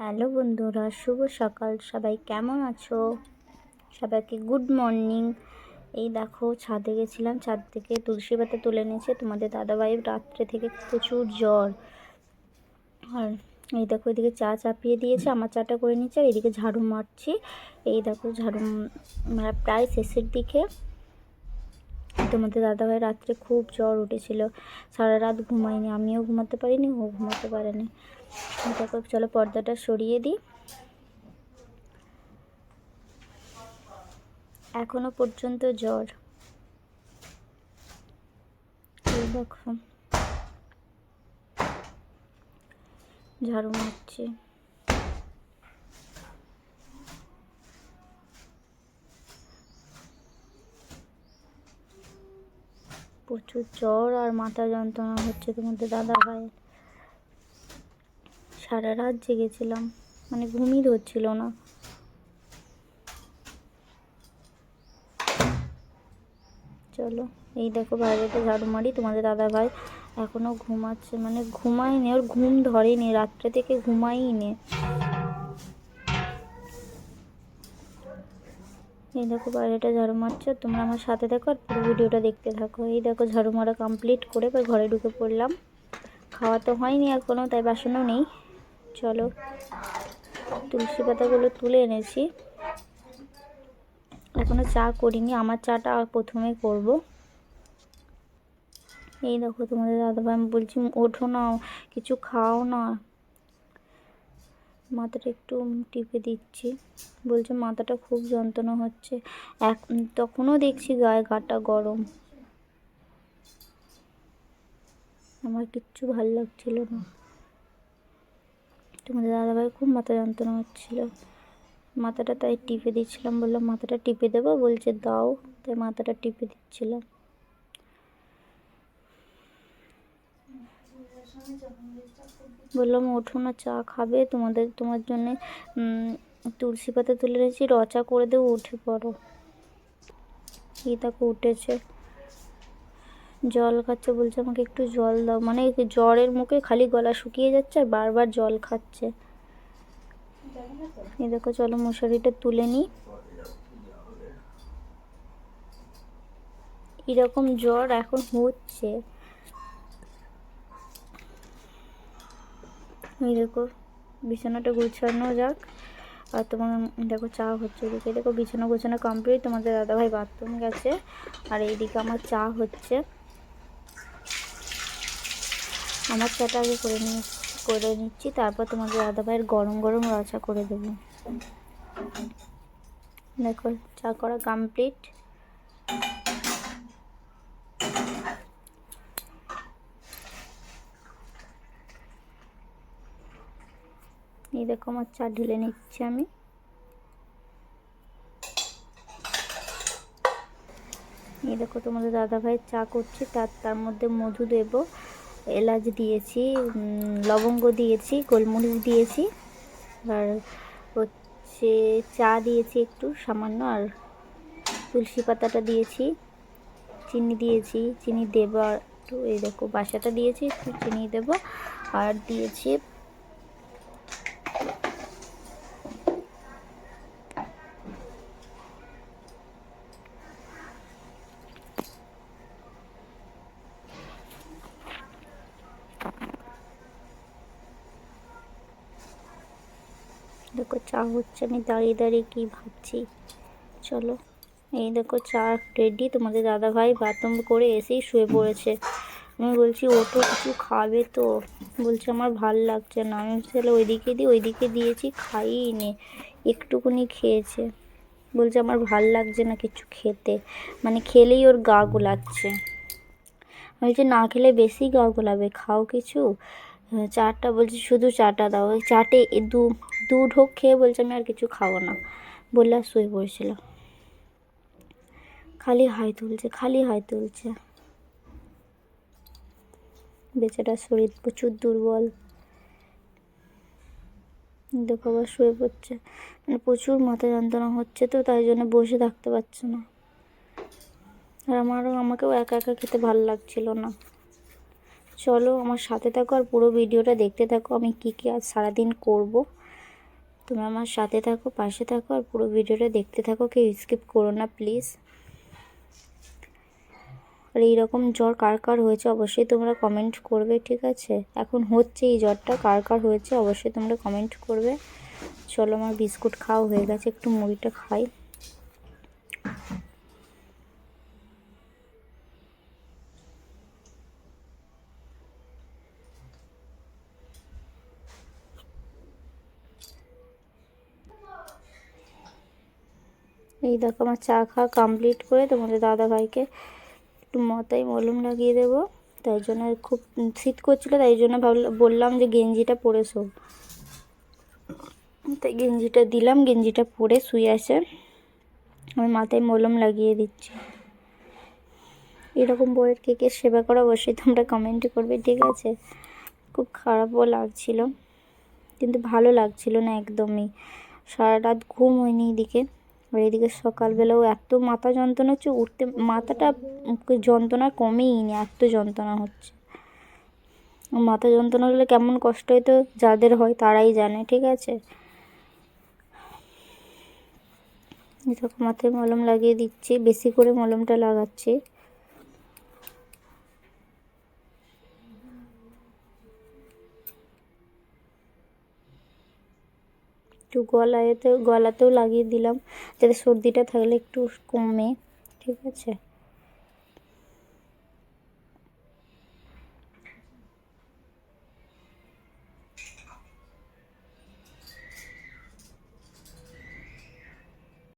Hello বন্ধুরা, শুভ সকাল। সবাই কেমন আছো? সবাইকে গুড মর্নিং। এই দেখো, ছাদে গেছিলাম, ছাদ থেকে তুলসী পাতা তুলে নিয়েছে তোমাদের দাদাভাইয়ের রাত্রে থেকে প্রচুর জ্বর। আর এই দেখো, এদিকে চা চাপিয়ে দিয়েছে, আমার চাটা করে নিচ্ছে, আর এদিকে ঝাড়ু মারছি। এই দেখো, ঝাড়ু মারা প্রায় শেষের দিকে। তোমাদের দাদাভাই রাত্রে খুব জ্বর উঠেছিল, সারা রাত ঘুমাইনি, আমিও ঘুমাতে পারিনি, ও ঘুমাতে পারেনি। দেখো, চলো পর্দাটা সরিয়ে দিই। এখনো পর্যন্ত জ্বর। এই দেখো, ঝাড়ু মারছি। প্রচুর জ্বর আর মাথা যন্ত্রণা হচ্ছে তোমাদের দাদাভাই। সারা রাত জেগেছিলাম, মানে ঘুমই ধরছিল না। চলো, এই দেখো, বাইরেটা ঝাড়ু মারি। তোমাদের দাদাভাই এখনো ঘুমাচ্ছে, মানে ঘুমায়নি, ওর ঘুম ধরেনি, রাত্রে থেকে ঘুমাইনি। এই দেখো, বাইরেটা ঝাড়ু মারছে, তোমরা আমার সাথে দেখো আর পুরো ভিডিওটা দেখতে থাকো। এই দেখো, ঝাড়ু মারা কমপ্লিট করে এবার ঘরে ঢুকে পড়লাম। খাওয়া তো হয়নি এখনো, তাই বাসনও নেই। চলো, তুলসী পাতাগুলো তুলে এনেছি, এখনো চা করিনি, আমার চাটা প্রথমে করব। এই দেখো, তোমাদের দাদাভাই, আমি বলছি ওঠো না, কিছু খাও না। মাথাটা একটু টিপে দিচ্ছি, বলছে মাথাটা খুব যন্ত্রণা হচ্ছে। তখনও দেখছি গাটা গরম। আমার কিচ্ছু ভালো লাগছিল না। তোমাদের দাদাভাই খুব মাথা যন্ত্রণা হচ্ছিল, মাথাটা তাই টিপে দিচ্ছিলাম। বললাম মাথাটা টিপে দেবো, বলছে দাও, তাই মাথাটা টিপে দিচ্ছিলাম। বললাম ওঠো না, চা খাবে, তোমার জন্যে তুলসী পাতা তুলে রেখেছি, রচা করে দেবো, উঠে পড়ো। এই দেখো, উঠেছে, জল খাচ্ছে, বলছে আমাকে একটু জল দাও। মানে জ্বরের মুখে খালি গলা শুকিয়ে যাচ্ছে আর বারবার জল খাচ্ছে। এই দেখো, চলো মশারিটা তুলে নিই। এরকম জ্বর এখন হচ্ছে। এই দেখো, বিছানাটা গুছানো যাক। আর তোমার দেখো, চা হচ্ছে এদিকে। দেখো, বিছানা গোছানো কমপ্লিট, তোমাদের দাদাভাই বাথরুম গেছে, আর এইদিকে আমার চা হচ্ছে। আমার চাটা আগে করে নিচ্ছি, তারপর তোমাদের দাদাভাইয়ের গরম গরম রচা করে দেবো। দেখো, চা করা কমপ্লিট। এই দেখো, আমার চা ঢেলে নিচ্ছি আমি। এই দেখো, তোমাদের দাদাভাইয়ের চা করছি, তার মধ্যে মধু দেব, এলাচ দিয়েছি, লবঙ্গ দিয়েছি, গোলমরিচ দিয়েছি, আর হচ্ছে চা দিয়েছি একটু সামান্য, আর তুলসী পাতাটা দিয়েছি, চিনি দিয়েছি, চিনি দেবো আর একটু। এই দেখো, বাসাটা দিয়েছি, একটু চিনি দেবো, আর দিয়েছি দেখো, চা হচ্ছে, আমি দাঁড়িয়ে দাঁড়িয়ে কী ভাবছি। চলো, এই দেখো, চা রেডি। তোমাদের দাদাভাই বাথরুম করে এসেই শুয়ে পড়েছে। আমি বলছি ওঠো, কিছু খাবে তো, বলছে আমার ভাল লাগছে না। আমি তাহলে ওইদিকে দিয়েছি, খাইই নে, একটুকুনি খেয়েছে। বলছে আমার ভাল লাগছে না কিছু খেতে, মানে খেলেই ওর গা গোলাচ্ছে। আমি বলছি না খেলে বেশি গা গোলাবে, খাও কিছু। চাটা বলছি শুধু চাটা দাও, ওই চাটে দু ঢোক খেয়ে বলছে আমি আর কিছু খাবো না, বললে আর শুয়ে পড়েছিল। খালি হাই তুলছে। বেচারার শরীর প্রচুর দুর্বল। দেখো, আবার শুয়ে পড়ছে, মানে প্রচুর মাথা যন্ত্রণা হচ্ছে, তো তাই জন্য বসে থাকতে পারছে না। আর আমাকেও একা একা খেতে ভালো লাগছিল না। চলো, আমার সাথে থাকো আর পুরো ভিডিওটা দেখতে থাকো, আমি কী কী আজ সারাদিন করব। তুমি আমার সাথে থাকো, পাশে থাকো, আর পুরো ভিডিওটা দেখতে থাকো, কেউ স্কিপ করো না প্লিজ। আর এইরকম জ্বর কার কার হয়েছে অবশ্যই তোমরা কমেন্ট করবে, ঠিক আছে? এখন হচ্ছে এই জ্বরটা, কার কার হয়েছে অবশ্যই তোমরা কমেন্ট করবে। চলো, আমার বিস্কুট খাওয়া হয়ে গেছে, একটু মুড়িটা খাই। এই দেখো আমার চা খাওয়া কমপ্লিট করে তোমাদের দাদাভাইকে একটু মাথায় মলম লাগিয়ে দেবো। তাই জন্য খুব শীত করছিলো, তাই জন্য বললাম যে গেঞ্জিটা পরে শো। তাই গেঞ্জিটা দিলাম, গেঞ্জিটা পরে শুয়ে আছে। আমি মাথায় মলম লাগিয়ে দিচ্ছি। এরকম বইয়ের কে সেবা করা অবশ্যই তোমরা কমেন্ট করবে, ঠিক আছে? খুব খারাপও লাগছিল, কিন্তু ভালো লাগছিল না একদমই। সারা রাত ঘুম হয়নি এদিকে, আর এদিকে সকালবেলাও এত মাথা যন্ত্রণা হচ্ছে, উঠতে মাথাটা যন্ত্রণা কমেই নি, এত যন্ত্রণা হচ্ছে। মাথা যন্ত্রণা হলে কেমন কষ্ট হয়তো যাদের হয় তারাই জানে, ঠিক আছে? এরকম মাথায় মলম লাগিয়ে দিচ্ছি, বেশি করে মলমটা লাগাচ্ছি। একটু গলাতেও লাগিয়ে দিলাম, যাতে সর্দিটা থাকলে একটু কমে, ঠিক আছে?